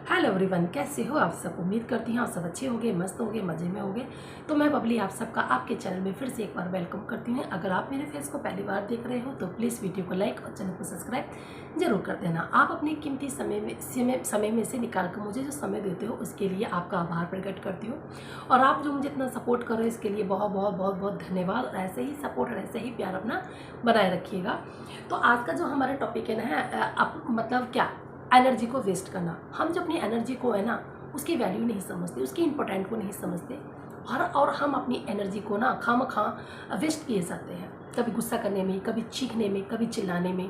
Hello everyone, कैसे हो आप सब। उम्मीद करती हूँ आप सब अच्छे होंगे, मस्त होंगे, मज़े में होंगे। तो मैं बबली आप सबका आपके चैनल में फिर से एक बार वेलकम करती हूँ। अगर आप मेरे फेस को पहली बार देख रहे हो तो प्लीज़ वीडियो को लाइक और चैनल को सब्सक्राइब जरूर कर देना। आप अपने कीमती समय में से निकाल कर मुझे जो समय देते हो उसके लिए आपका आभार प्रकट करती हूँ। और आप जो मुझे इतना सपोर्ट कर रहे हो इसके लिए बहुत बहुत बहुत बहुत धन्यवाद। और ऐसे ही सपोर्ट और ऐसे ही प्यार अपना बनाए रखिएगा। तो आज का जो हमारा टॉपिक है ना, मतलब क्या, एनर्जी को वेस्ट करना। हम जो अपनी एनर्जी को है ना उसकी वैल्यू नहीं समझते, उसकी इम्पोर्टेंट को नहीं समझते। और हम अपनी एनर्जी को ना खामखा वेस्ट किए जाते हैं। कभी गुस्सा करने में, कभी चीखने में, कभी चिल्लाने में।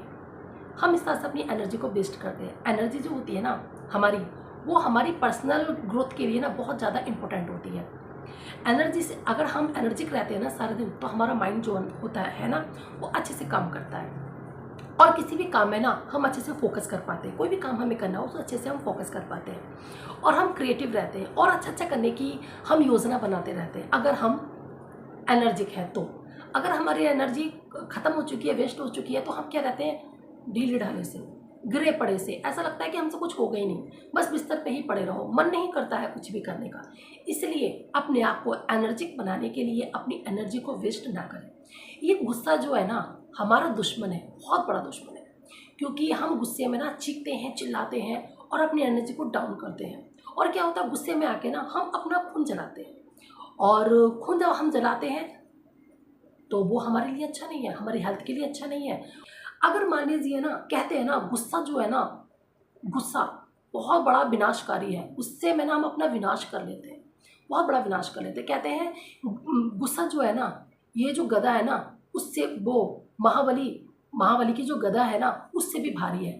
हम इस तरह से अपनी एनर्जी को वेस्ट करते हैं। एनर्जी जो होती है ना हमारी, वो हमारी पर्सनल ग्रोथ के लिए ना बहुत ज़्यादा इंपॉर्टेंट होती है। एनर्जी से अगर हम एनर्जिक रहते हैं ना सारा दिन, तो हमारा माइंड जो होता है ना वो अच्छे से काम करता है। और किसी भी काम में ना हम अच्छे से फोकस कर पाते हैं। कोई भी काम हमें करना हो तो अच्छे से हम फोकस कर पाते हैं। और हम क्रिएटिव रहते हैं और अच्छा करने की हम योजना बनाते रहते हैं। अगर हम एनर्जिक है तो अगर हमारी एनर्जी ख़त्म हो चुकी है, वेस्ट हो चुकी है, तो हम क्या रहते हैं, ढीले ढाले से, गिरे पड़े से। ऐसा लगता है कि हमसे कुछ होगा ही नहीं, बस बिस्तर पे ही पड़े रहो, मन नहीं करता है कुछ भी करने का। इसलिए अपने आप को एनर्जिक बनाने के लिए अपनी एनर्जी को वेस्ट ना करें। ये गुस्सा जो है ना हमारा दुश्मन है, बहुत बड़ा दुश्मन है। क्योंकि हम गुस्से में ना चीखते हैं, चिल्लाते हैं और अपनी एनर्जी को डाउन करते हैं। और क्या होता है, गुस्से में आके ना हम अपना खून जलाते हैं। और खून जब हम जलाते हैं तो वो हमारे लिए अच्छा नहीं है, हमारी हेल्थ के लिए अच्छा नहीं है। अगर मान लीजिए ना, कहते हैं ना गुस्सा जो है ना, गुस्सा बहुत बड़ा विनाशकारी है। उससे में ना हम अपना विनाश कर लेते हैं, बहुत बड़ा विनाश कर लेते हैं। कहते हैं गुस्सा जो है ना, ये जो गदा है ना, उससे वो महाबली महाबली की जो गदा है ना उससे भी भारी है।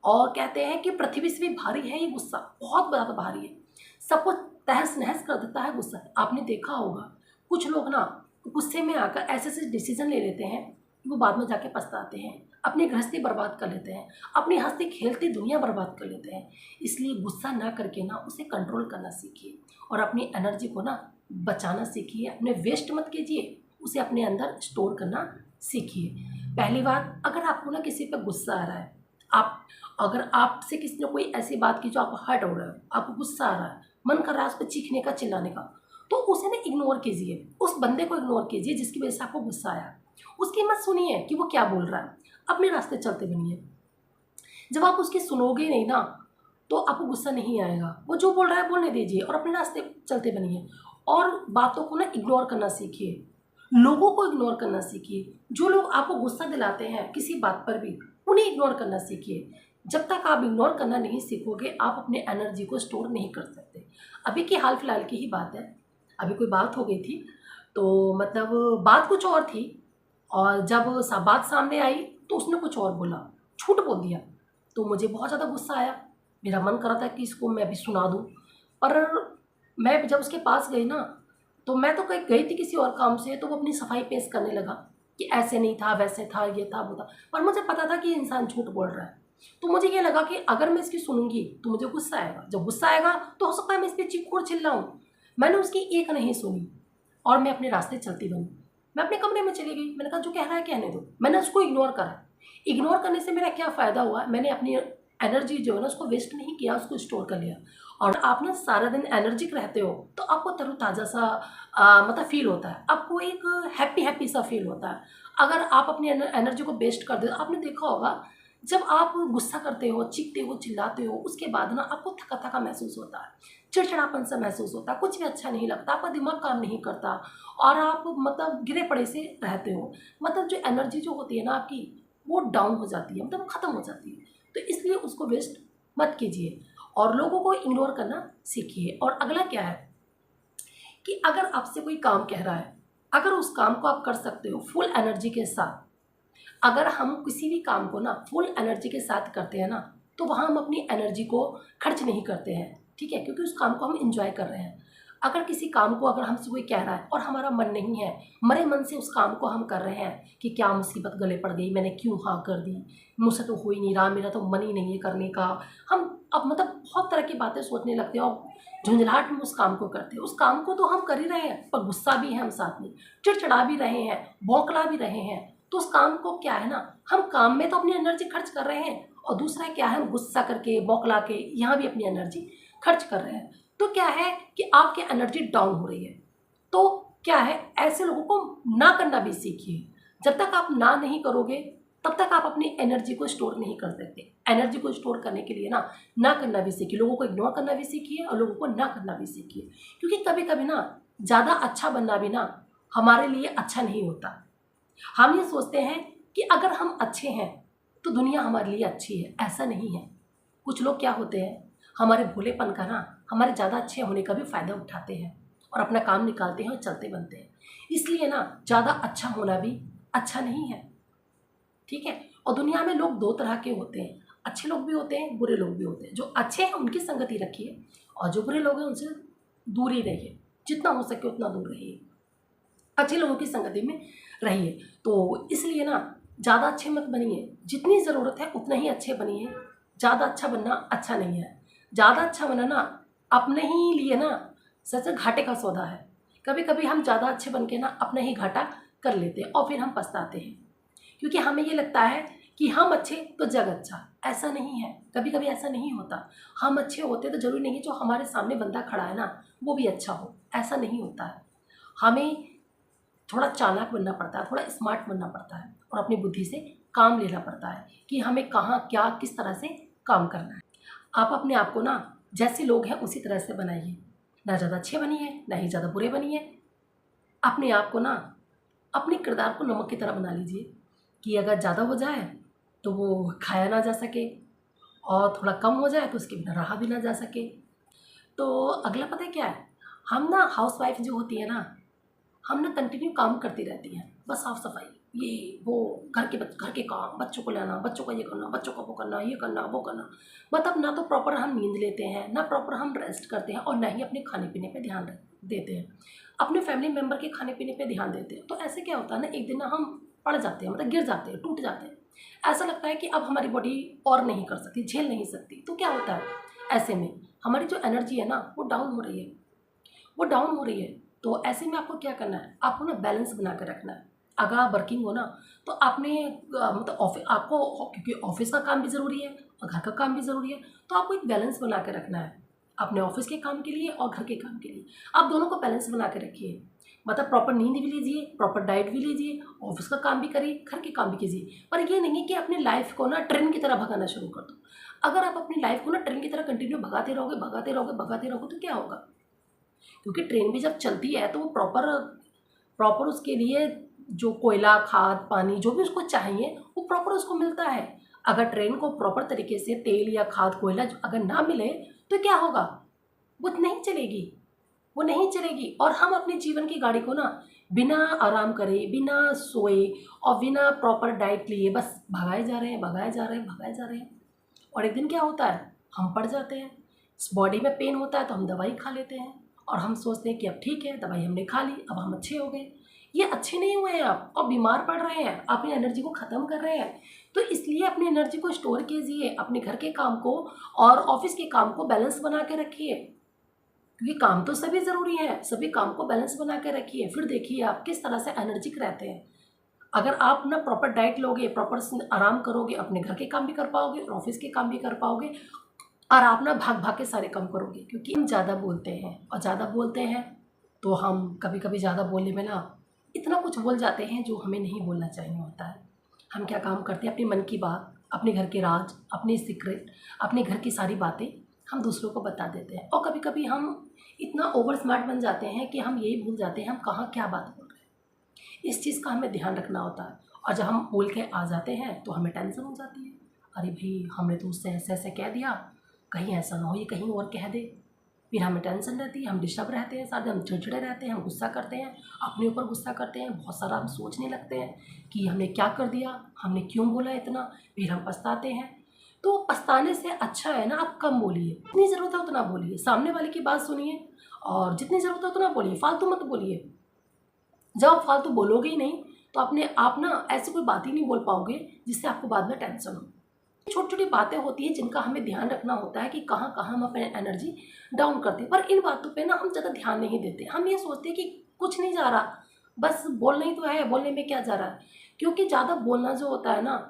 और कहते हैं कि पृथ्वी से भी भारी है ये गुस्सा, बहुत ज़्यादा भारी है। सब कुछ तहस नहस कर देता है गुस्सा। आपने देखा होगा कुछ लोग ना गुस्से में आकर ऐसे ऐसे डिसीजन ले लेते हैं कि वो बाद में जाके पछताते हैं, अपनी गृहस्थी बर्बाद कर लेते हैं, अपनी हंसती खेलती दुनिया बर्बाद कर लेते हैं। इसलिए गुस्सा ना करके ना उसे कंट्रोल करना सीखिए और अपनी एनर्जी को ना बचाना सीखिए। अपने वेस्ट मत कीजिए, उसे अपने अंदर स्टोर करना सीखिए। पहली बात, अगर आपको ना किसी पर गुस्सा आ रहा है, आप अगर आपसे किसी ने कोई ऐसी बात की जो आपको हर्ट हो रहा है, आपको गुस्सा आ रहा है, मन कर रहा है उस पर चीखने का, चिल्लाने का, तो उसे ना इग्नोर कीजिए। उस बंदे को इग्नोर कीजिए जिसकी वजह से आपको गुस्सा आया। उसकी मत सुनिए कि वो क्या बोल रहा है, अपने रास्ते चलते बनिए। जब आप उसकी सुनोगे नहीं ना तो आपको गुस्सा नहीं आएगा। वो जो बोल रहा है बोलने दीजिए और अपने रास्ते चलते बनिए। और बातों को ना इग्नोर करना सीखिए, लोगों को इग्नोर करना सीखिए। जो लोग आपको गुस्सा दिलाते हैं किसी बात पर भी, उन्हें इग्नोर करना सीखिए। जब तक आप इग्नोर करना नहीं सीखोगे आप अपने एनर्जी को स्टोर नहीं कर सकते। अभी की हाल फिलहाल की ही बात है, अभी कोई बात हो गई थी, तो मतलब बात कुछ और थी। और जब बात सामने आई तो उसने कुछ और बोला, झूठ बोल दिया। तो मुझे बहुत ज़्यादा गुस्सा आया। मेरा मन कर रहा था कि इसको मैं भी सुना दूँ। पर मैं जब उसके पास गई ना, तो मैं तो कहीं गई थी किसी और काम से, तो वो अपनी सफाई पेश करने लगा कि ऐसे नहीं था, वैसे था, ये था, वो था। पर मुझे पता था कि ये इंसान झूठ बोल रहा है। तो मुझे ये लगा कि अगर मैं इसकी सुनूंगी तो मुझे गुस्सा आएगा। जब गुस्सा आएगा तो हो सकता है मैं इस पर चीखूं और चिल्लाऊं। मैंने उसकी एक नहीं सुनी और मैं अपने रास्ते चलती बनी। मैं अपने कमरे में चली गई। मैंने कहा जो कह रहा है कहने दो। मैंने उसको इग्नोर करा। इग्नोर करने से मेरा क्या फ़ायदा हुआ, मैंने अपनी एनर्जी जो है ना उसको वेस्ट नहीं किया, उसको स्टोर कर लिया। और आप ना सारा दिन एनर्जिक रहते हो तो आपको तरोताज़ा सा मतलब फील होता है, आपको एक हैप्पी हैप्पी सा फील होता है। अगर आप अपनी एनर्जी को वेस्ट कर दे, आपने देखा होगा जब आप गुस्सा करते हो, चीखते हो, चिल्लाते हो, उसके बाद ना आपको थका थका महसूस होता है, चिड़चिड़ापन सा महसूस होता है, कुछ भी अच्छा नहीं लगता, आपका दिमाग काम नहीं करता और आप मतलब गिरे पड़े से रहते हो। मतलब जो एनर्जी जो होती है ना आपकी, वो डाउन हो जाती है, मतलब ख़त्म हो जाती है। तो इसलिए उसको वेस्ट मत कीजिए और लोगों को इग्नोर करना सीखिए। और अगला क्या है कि अगर आपसे कोई काम कह रहा है, अगर उस काम को आप कर सकते हो फुल एनर्जी के साथ, अगर हम किसी भी काम को ना फुल एनर्जी के साथ करते हैं ना, तो वहाँ हम अपनी एनर्जी को खर्च नहीं करते हैं, ठीक है, क्योंकि उस काम को हम इंजॉय कर रहे हैं। अगर किसी काम को अगर हमसे कोई कह रहा है और हमारा मन नहीं है, मरे मन से उस काम को हम कर रहे हैं कि क्या मुसीबत गले पड़ गई, मैंने क्यों हाँ कर दी, मुझसे तो हो ही नहीं रहा, मेरा तो मन ही नहीं है करने का। हम अब मतलब बहुत तरह की बातें सोचने लगते हैं और झुंझलाहट में उस काम को करते हैं। उस काम को तो हम कर ही रहे हैं पर गुस्सा भी है हम साथ में, चिड़चिड़ा भी रहे हैं, बौखला भी रहे हैं। तो उस काम को क्या है ना, हम काम में तो अपनी एनर्जी खर्च कर रहे हैं और दूसरा क्या है, हम गुस्सा करके बौखला के यहाँ भी अपनी एनर्जी खर्च कर रहे हैं। तो क्या है कि आपकी एनर्जी डाउन हो रही है। तो क्या है, ऐसे लोगों को ना करना भी सीखिए। जब तक आप ना नहीं करोगे तब तक आप अपनी एनर्जी को स्टोर नहीं कर सकते। एनर्जी को स्टोर करने के लिए ना करना भी सीखिए, लोगों को इग्नोर करना भी सीखिए और लोगों को ना करना भी सीखिए। क्योंकि कभी कभी ज़्यादा अच्छा बनना भी हमारे लिए अच्छा नहीं होता। हम ये सोचते हैं कि अगर हम अच्छे हैं तो दुनिया हमारे लिए अच्छी है, ऐसा नहीं है। कुछ लोग क्या होते हैं, हमारे भोलेपन का हमारे ज़्यादा अच्छे होने का भी फ़ायदा उठाते हैं और अपना काम निकालते हैं और चलते बनते हैं। इसलिए ज़्यादा अच्छा होना भी अच्छा नहीं है, ठीक है। और दुनिया में लोग दो तरह के होते हैं, अच्छे लोग भी होते हैं, बुरे लोग भी होते हैं। जो अच्छे हैं उनकी संगति रखिए और जो बुरे लोग हैं उनसे दूर ही रहिए, जितना हो सके उतना दूर रहिए, अच्छे लोगों की संगति में रहिए। तो इसलिए ज़्यादा अच्छे मत बनिए, जितनी ज़रूरत है उतना ही अच्छे बनिए। ज़्यादा अच्छा बनना अच्छा नहीं है। ज़्यादा अच्छा बनना अपने ही लिए सच घाटे का सौदा है। कभी कभी हम ज़्यादा अच्छे बन के अपना ही घाटा कर लेते हैं और फिर हम पछताते हैं, क्योंकि हमें ये लगता है कि हम अच्छे तो जग अच्छा। ऐसा नहीं है, कभी कभी ऐसा नहीं होता। हम अच्छे होते तो जरूरी नहीं जो हमारे सामने बंदा खड़ा है वो भी अच्छा हो, ऐसा नहीं होता है। हमें थोड़ा चालाक बनना पड़ता है, थोड़ा स्मार्ट बनना पड़ता है और अपनी बुद्धि से काम लेना पड़ता है कि हमें कहाँ क्या किस तरह से काम करना है। आप अपने आप को जैसे लोग हैं उसी तरह से बनाइए, ना ज़्यादा अच्छे बनिए ना ही ज़्यादा बुरे बनिए। अपने आप को अपने किरदार को नमक की तरह बना लीजिए कि अगर ज़्यादा हो जाए तो वो खाया ना जा सके और थोड़ा कम हो जाए तो उसके बिना रहा भी ना जा सके। तो अगला पता है क्या है, हम हाउस वाइफ जो होती है हम कंटिन्यू काम करती रहती हैं, बस साफ सफाई ये वो, घर के काम, बच्चों को लाना, बच्चों का ये करना, बच्चों का वो करना, ये करना वो करना। मतलब ना तो प्रॉपर हम नींद लेते हैं, ना प्रॉपर हम रेस्ट करते हैं और ना ही अपने खाने पीने पे ध्यान देते हैं, अपने फैमिली मेम्बर के खाने पीने पे ध्यान देते हैं। तो ऐसे क्या होता है एक दिन हम पड़ जाते हैं, मतलब गिर जाते हैं, टूट जाते हैं। ऐसा लगता है कि अब हमारी बॉडी और नहीं कर सकती, झेल नहीं सकती। तो क्या होता है, ऐसे में हमारी जो एनर्जी है वो डाउन हो रही है, वो डाउन हो रही है। तो ऐसे में आपको क्या करना है, आपको बैलेंस बना कर रखना है। अगर आप वर्किंग हो तो आपने मतलब ऑफिस आपको, क्योंकि ऑफिस का काम भी ज़रूरी है और घर का काम भी ज़रूरी है, तो आपको एक बैलेंस बना के रखना है अपने ऑफिस के काम के लिए और घर के काम के लिए। आप दोनों को बैलेंस बना के रखिए, मतलब प्रॉपर नींद भी लीजिए, प्रॉपर डाइट भी लीजिए, ऑफिस का काम भी करिए, घर के काम भी कीजिए। पर ये नहीं है कि अपनी लाइफ को ट्रेन की तरह भगाना शुरू कर दो। अगर आप अपनी लाइफ को ट्रेन की तरह कंटिन्यू भगाते रहोगे भगाते रहोगे भगाते रहोगे तो क्या होगा, क्योंकि ट्रेन भी जब चलती है तो वो प्रॉपर प्रॉपर उसके लिए जो कोयला, खाद, पानी जो भी उसको चाहिए वो प्रॉपर उसको मिलता है। अगर ट्रेन को प्रॉपर तरीके से तेल या खाद, कोयला अगर ना मिले तो क्या होगा, वो नहीं चलेगी, वो नहीं चलेगी। और हम अपने जीवन की गाड़ी को बिना आराम करे, बिना सोए और बिना प्रॉपर डाइट लिए बस भगाए जा रहे हैं भगाए जा रहे हैं भगाए जा रहे हैं। और एक दिन क्या होता है, हम पड़ जाते हैं, बॉडी में पेन होता है तो हम दवाई खा लेते हैं और हम सोचते हैं कि अब ठीक है, दवाई हमने खा ली, अब हम अच्छे हो गए। ये अच्छे नहीं हुए हैं आप, और बीमार पड़ रहे हैं, अपनी एनर्जी को ख़त्म कर रहे हैं। तो इसलिए अपनी एनर्जी को स्टोर कीजिए, अपने घर के काम को और ऑफिस के काम को बैलेंस बना के रखिए, क्योंकि काम तो सभी ज़रूरी है। सभी काम को बैलेंस बना के रखिए, फिर देखिए आप किस तरह से एनर्जिक रहते हैं। अगर आप प्रॉपर डाइट लोगे, प्रॉपर आराम करोगे, अपने घर के काम भी कर पाओगे और ऑफिस के काम भी कर पाओगे और आप भाग भाग के सारे काम करोगे। क्योंकि हम ज़्यादा बोलते हैं और ज़्यादा बोलते हैं तो हम कभी कभी ज़्यादा बोलने में इतना कुछ बोल जाते हैं जो हमें नहीं बोलना चाहिए होता है। हम क्या काम करते हैं, अपने मन की बात, अपने घर के राज, अपने सीक्रेट, अपने घर की सारी बातें हम दूसरों को बता देते हैं। और कभी कभी हम इतना ओवर स्मार्ट बन जाते हैं कि हम यही भूल जाते हैं हम कहाँ क्या बात बोल रहे हैं। इस चीज़ का हमें ध्यान रखना होता है। और जब हम बोल के आ जाते हैं तो हमें टेंशन हो जाती है, अरे भाई हमने तो उससे ऐसे ऐसे कह दिया, कहीं ऐसा ना हो ये कहीं और कह दे। फिर हमें टेंशन रहती है, हम डिस्टर्ब रहते हैं, साथ हम चिड़चिड़े रहते हैं, हम गुस्सा करते हैं, अपने ऊपर गुस्सा करते हैं, बहुत सारा हम सोचने लगते हैं कि हमने क्या कर दिया, हमने क्यों बोला इतना। फिर हम पछताते हैं। तो पछताने से अच्छा है आप कम बोलिए, जितनी ज़रूरत है उतना बोलिए, सामने वाले की बात सुनिए और जितनी ज़रूरत है उतना बोलिए, फालतू मत बोलिए। जब आप फालतू बोलोगे ही नहीं तो अपने आप ऐसी कोई बात ही नहीं बोल पाओगे जिससे आपको बाद में टेंशन हो। छोटी छोटी बातें होती हैं जिनका हमें ध्यान रखना होता है कि कहाँ कहाँ हम अपने एनर्जी डाउन करते हैं। पर इन बातों पे हम ज़्यादा ध्यान नहीं देते। हम ये सोचते हैं कि कुछ नहीं जा रहा, बस बोलना ही तो है, बोलने में क्या जा रहा है। क्योंकि ज़्यादा बोलना जो होता है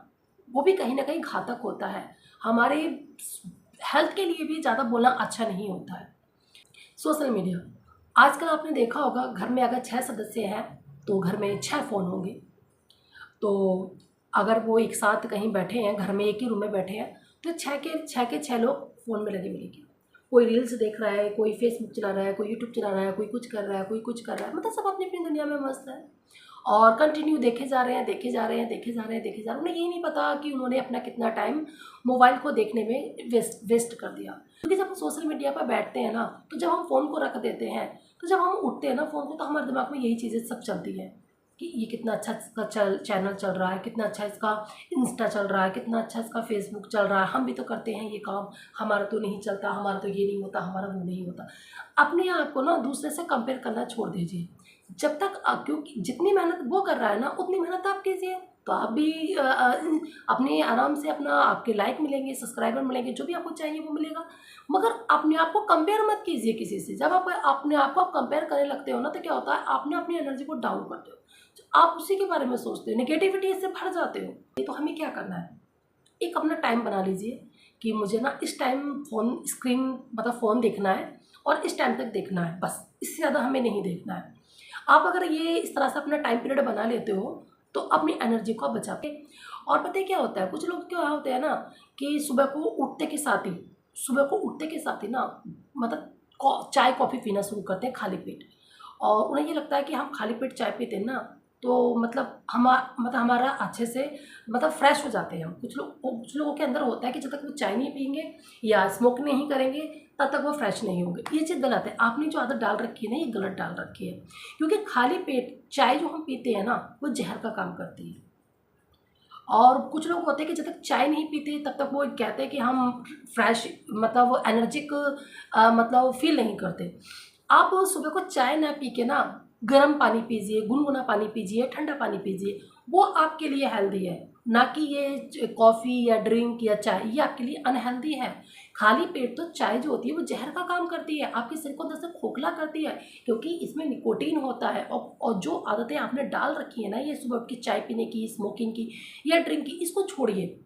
वो भी कहीं ना कहीं घातक होता है। हमारे हेल्थ के लिए भी ज़्यादा बोलना अच्छा नहीं होता है। सोशल मीडिया, आजकल आपने देखा होगा घर में अगर 6 सदस्य हैं तो घर में 6 फ़ोन होंगे। तो अगर वो एक साथ कहीं बैठे हैं, घर में एक ही रूम में बैठे हैं, तो 6 लोग फ़ोन में लगे मिलेंगे। कोई रील्स देख रहा है, कोई फेसबुक चला रहा है, कोई यूट्यूब चला रहा है, कोई कुछ कर रहा है, कोई कुछ कर रहा है, मतलब सब अपनी अपनी दुनिया में मस्त है और कंटिन्यू देखे जा रहे हैं, देखे जा रहे हैं, देखे जा रहे हैं, देखे जा रहे हैं। उन्हें यही नहीं पता कि उन्होंने अपना कितना टाइम मोबाइल को देखने में वेस्ट कर दिया। क्योंकि जब हम सोशल मीडिया पर बैठते हैं ना, तो जब हम फ़ोन को रख देते हैं, तो जब हम उठते हैं ना फ़ोन को, तो हमारे दिमाग में यही चीज़ें सब चलती हैं कि ये कितना अच्छा इसका चैनल चल रहा है, कितना अच्छा इसका इंस्टा चल रहा है, कितना अच्छा इसका फेसबुक चल रहा है, हम भी तो करते हैं ये काम, हमारा तो नहीं चलता, हमारा तो ये नहीं होता, हमारा वो नहीं होता। अपने आप को ना दूसरे से कंपेयर करना छोड़ दीजिए। जब तक क्योंकि जितनी मेहनत वो कर रहा है ना, उतनी मेहनत आप कीजिए, तो आप भी अपने आराम से अपना आपके लाइक मिलेंगे, सब्सक्राइबर मिलेंगे, जो भी आपको चाहिए वो मिलेगा। मगर अपने आप को कंपेयर मत कीजिए किसी से। जब आप अपने आप को आप कंपेयर करने लगते हो ना, तो क्या होता है, आपने अपनी एनर्जी को डाउन करते हो, तो आप उसी के बारे में सोचते हो, नेगेटिविटी से भर जाते हो। तो हमें क्या करना है, एक अपना टाइम बना लीजिए कि मुझे ना इस टाइम फ़ोन स्क्रीन मतलब फ़ोन देखना है और इस टाइम तक देखना है, बस इससे ज़्यादा हमें नहीं देखना है। आप अगर ये इस तरह से अपना टाइम पीरियड बना लेते हो, तो अपनी एनर्जी को आप बचाते। और पता है क्या होता है, कुछ लोग क्या होते हैं ना कि सुबह को उठते के साथ ही ना मतलब चाय कॉफ़ी पीना शुरू करते हैं खाली पेट। और उन्हें ये लगता है कि हम खाली पेट चाय पीते हैं ना, तो मतलब हमारा अच्छे से मतलब फ्रेश हो जाते हैं हम। कुछ लोगों के अंदर होता है कि जब तक वो चाय नहीं पियेंगे या स्मोक नहीं करेंगे, तब तक वो फ्रेश नहीं होंगे। ये चीज़ गलत है, आपने जो आदत डाल रखी है ना, ये गलत डाल रखी है। क्योंकि खाली पेट चाय जो हम पीते हैं ना, वो जहर का काम करती है। और कुछ लोग होते हैं कि जब तक चाय नहीं पीते तब तक वो कहते हैं कि हम फ्रेश मतलब वो एनर्जिक मतलब फील नहीं करते। आप सुबह को चाय ना पी के ना गर्म पानी पीजिए, गुनगुना पानी पीजिए, ठंडा पानी पीजिए, वो आपके लिए हेल्दी है। ना कि ये कॉफ़ी या ड्रिंक या चाय, ये आपके लिए अनहेल्दी है। खाली पेट तो चाय जो होती है वो जहर का काम करती है, आपके सिर को अंदर से खोखला करती है, क्योंकि इसमें निकोटीन होता है। और जो आदतें आपने डाल रखी है ना, ये सुबह उठ के चाय पीने की, स्मोकिंग की या ड्रिंक की, इसको छोड़िए।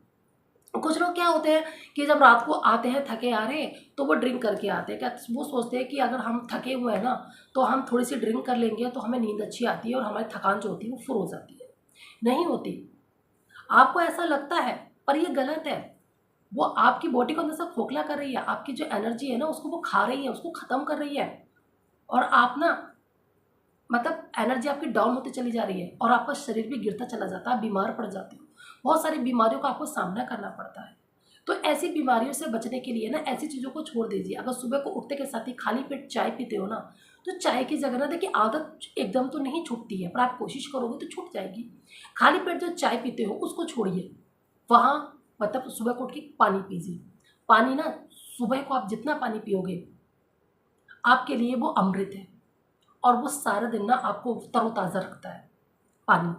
कुछ लोग क्या होते हैं कि जब रात को आते हैं थके आ रहे, तो वो ड्रिंक करके आते हैं। क्या वो सोचते हैं कि अगर हम थके हुए हैं ना, तो हम थोड़ी सी ड्रिंक कर लेंगे तो हमें नींद अच्छी आती है और हमारी थकान जो होती है वो फुर हो जाती है। नहीं होती। आपको ऐसा लगता है, पर ये गलत है। वो आपकी बॉडी को अंदर से खोखला कर रही है, आपकी जो एनर्जी है ना उसको वो खा रही है, उसको ख़त्म कर रही है। और आप ना मतलब एनर्जी आपकी डाउन होती चली जा रही है और आपका शरीर भी गिरता चला जाता है, बीमार पड़ जाते हो। बहुत सारी बीमारियों का आपको सामना करना पड़ता है। तो ऐसी बीमारियों से बचने के लिए ना ऐसी चीज़ों को छोड़ दीजिए। अगर सुबह को उठते के साथ ही खाली पेट चाय पीते हो ना, तो चाय की जगह ना देखिए, आदत एकदम तो नहीं छूटती है, पर आप कोशिश करोगे तो छूट जाएगी। खाली पेट जो चाय पीते हो उसको छोड़िए। वहाँ मतलब सुबह को उठ के पानी पीजिए। पानी ना सुबह को आप जितना पानी पियोगे, आपके लिए वो अमृत है। और वो सारा दिन ना आपको तरोताज़ा रखता है पानी,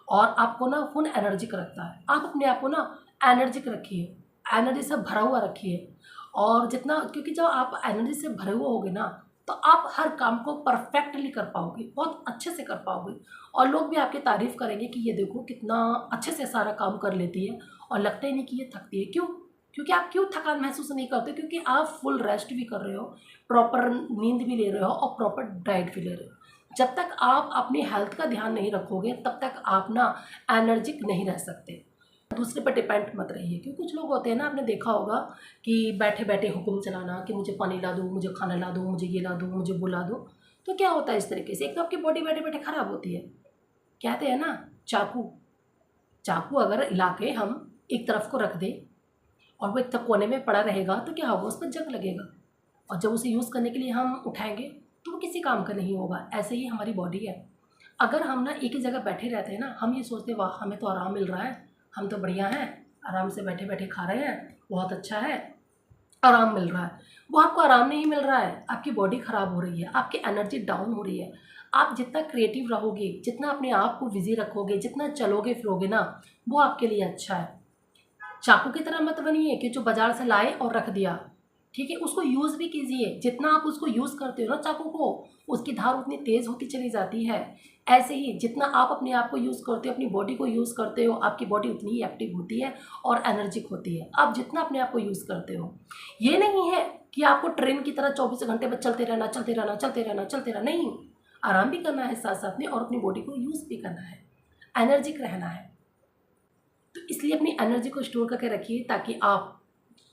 और आपको ना फुल एनर्जिक रखता है। आप अपने आप को ना एनर्जिक रखिए, एनर्जी से भरा हुआ रखिए। और जितना, क्योंकि जब आप एनर्जी से भरे हुए होगे ना, तो आप हर काम को परफेक्टली कर पाओगे, बहुत अच्छे से कर पाओगे। और लोग भी आपकी तारीफ़ करेंगे कि ये देखो कितना अच्छे से सारा काम कर लेती है, और लगता ही नहीं कि ये थकती है। क्यों? क्योंकि आप क्यों थकान महसूस नहीं करते? क्योंकि आप फुल रेस्ट भी कर रहे हो, प्रॉपर नींद भी ले रहे हो और प्रॉपर डाइट भी ले रहे हो। जब तक आप अपनी हेल्थ का ध्यान नहीं रखोगे, तब तक आप ना एनर्जिक नहीं रह सकते। दूसरे पर डिपेंड मत रहिए। क्योंकि कुछ लोग होते हैं ना, आपने देखा होगा कि बैठे बैठे हुक्म चलाना कि मुझे पानी ला दो, मुझे खाना ला दो, मुझे ये ला दो, मुझे वो ला दो। तो क्या होता है इस तरीके से, एक तो आपकी बॉडी बैठे बैठे ख़राब होती है। कहते हैं ना, चाकू चाकू अगर ला के हम एक तरफ को रख दें और वो एक तक कोने में पड़ा रहेगा, तो क्या होगा, उस पर जंग लगेगा। और जब उसे यूज़ करने के लिए हम उठाएंगे, तो वो किसी काम का नहीं होगा। ऐसे ही हमारी बॉडी है। अगर हम ना एक ही जगह बैठे रहते हैं ना, हम ये सोचते हैं वाह हमें तो आराम मिल रहा है, हम तो बढ़िया हैं, आराम से बैठे बैठे खा रहे हैं, बहुत अच्छा है, आराम मिल रहा है। वो आपको आराम नहीं मिल रहा है, आपकी बॉडी ख़राब हो रही है, आपकी एनर्जी डाउन हो रही है। आप जितना क्रिएटिव रहोगे, जितना अपने आप को बिजी रखोगे, जितना चलोगे फिरोगे ना, वो आपके लिए अच्छा है। चाकू की तरह मत बनिए कि जो बाजार से लाए और रख दिया। ठीक है, उसको यूज़ भी कीजिए। जितना आप उसको यूज़ करते हो ना चाकू को, उसकी धार उतनी तेज़ होती चली जाती है। ऐसे ही जितना आप अपने आप को यूज़ करते हो, अपनी बॉडी को यूज़ करते हो, आपकी बॉडी उतनी ही एक्टिव होती है और एनर्जिक होती है। आप जितना अपने आप को यूज़ करते हो, ये नहीं है कि आपको ट्रेन की तरह 24 घंटे बस चलते रहना, चलते रहना, चलते रहना, चलते रहना, नहीं। आराम भी करना है साथ साथ में और अपनी बॉडी को यूज़ भी करना है, एनर्जिक रहना है। तो इसलिए अपनी एनर्जी को स्टोर करके रखिए ताकि आप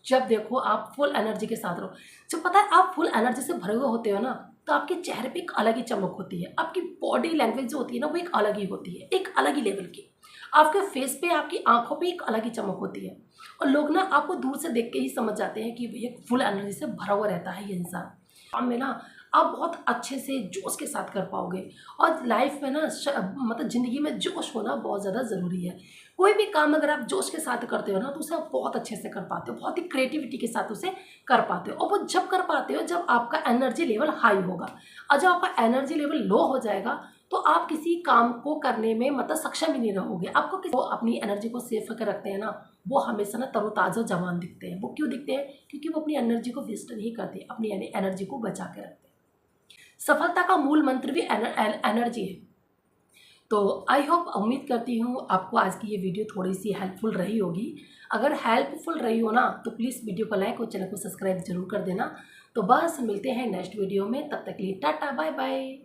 जब देखो आप फुल एनर्जी के साथ रहो। जब पता है आप फुल एनर्जी से भरे हुए होते हो ना, तो आपके चेहरे पे एक अलग ही चमक होती है। आपकी बॉडी लैंग्वेज जो होती है ना, वो एक अलग ही होती है, एक अलग ही लेवल की। आपके फेस पे, आपकी आंखों पे एक अलग ही चमक होती है और लोग ना आपको दूर से देख के ही समझ जाते हैं कि भैया फुल एनर्जी से भरा हुआ रहता है ये इंसान। काम में ना आप बहुत अच्छे से जोश के साथ कर पाओगे। और लाइफ में ना मतलब ज़िंदगी में जोश होना बहुत ज़्यादा ज़रूरी है। कोई भी काम अगर आप जोश के साथ करते हो ना, तो उसे आप बहुत अच्छे से कर पाते हो, बहुत ही क्रिएटिविटी के साथ उसे कर पाते हो। और वो जब कर पाते हो जब आपका एनर्जी लेवल हाई होगा। और जब आपका एनर्जी लेवल लो हो जाएगा तो आप किसी काम को करने में मतलब सक्षम ही नहीं रहोगे। आपको किसी, वो अपनी एनर्जी को सेव करके रखते हैं ना, वो हमेशा ना तरोताज़ा जवान दिखते हैं। वो क्यों दिखते हैं? क्योंकि वो अपनी एनर्जी को वेस्ट नहीं करते, अपनी एनर्जी को बचा के रखते हैं। सफलता का मूल मंत्र भी एनर्जी है। तो आई होप, उम्मीद करती हूँ आपको आज की ये वीडियो थोड़ी सी हेल्पफुल रही होगी। अगर हेल्पफुल रही हो ना, तो प्लीज़ वीडियो को लाइक और चैनल को सब्सक्राइब जरूर कर देना। तो बस मिलते हैं नेक्स्ट वीडियो में, तब तक के लिए टाटा बाय बाय।